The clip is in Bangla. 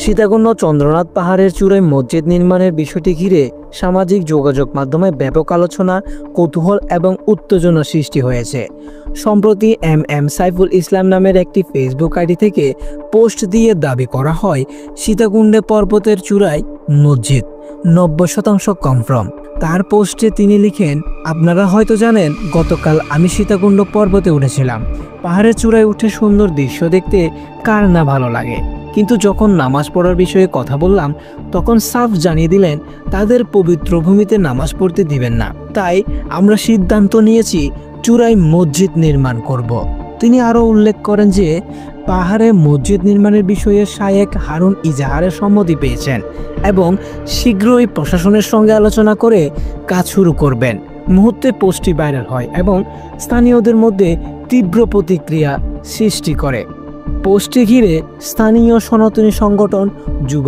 সীতাকুণ্ড চন্দ্রনাথ পাহাড়ের চূড়ায় মসজিদ নির্মাণের বিষয়টি ঘিরে সামাজিক যোগাযোগ মাধ্যমে ব্যাপক আলোচনা, কৌতূহল এবং উত্তেজনা সৃষ্টি হয়েছে। সম্প্রতি এম সাইফুল ইসলাম নামের একটি ফেসবুক আইডি থেকে পোস্ট দিয়ে দাবি করা হয় সীতাকুণ্ডে পর্বতের চূড়ায় মসজিদ 90% কনফার্ম। তার পোস্টে তিনি লিখেন, আপনারা হয়তো জানেন গতকাল আমি সীতাকুণ্ড পর্বতে উঠেছিলাম। পাহাড়ের চূড়ায় উঠে সুন্দর দৃশ্য দেখতে কার না ভালো লাগে, কিন্তু যখন নামাজ পড়ার বিষয়ে কথা বললাম তখন সাফ জানিয়ে দিলেন তাদের পবিত্র ভূমিতে নামাজ পড়তে দিবেন না। তাই আমরা সিদ্ধান্ত নিয়েছি চূড়ায় মসজিদ নির্মাণ করব। তিনি আরও উল্লেখ করেন যে পাহাড়ে মসজিদ নির্মাণের বিষয়ে শায়েখ হারুন ইজাহারের সম্মতি পেয়েছেন এবং শীঘ্রই প্রশাসনের সঙ্গে আলোচনা করে কাজ শুরু করবেন। মুহূর্তে পোস্টটি ভাইরাল হয় এবং স্থানীয়দের মধ্যে তীব্র প্রতিক্রিয়া সৃষ্টি করে। পোস্টটি ঘিরে স্থানীয় সনাতনী সংগঠন যুব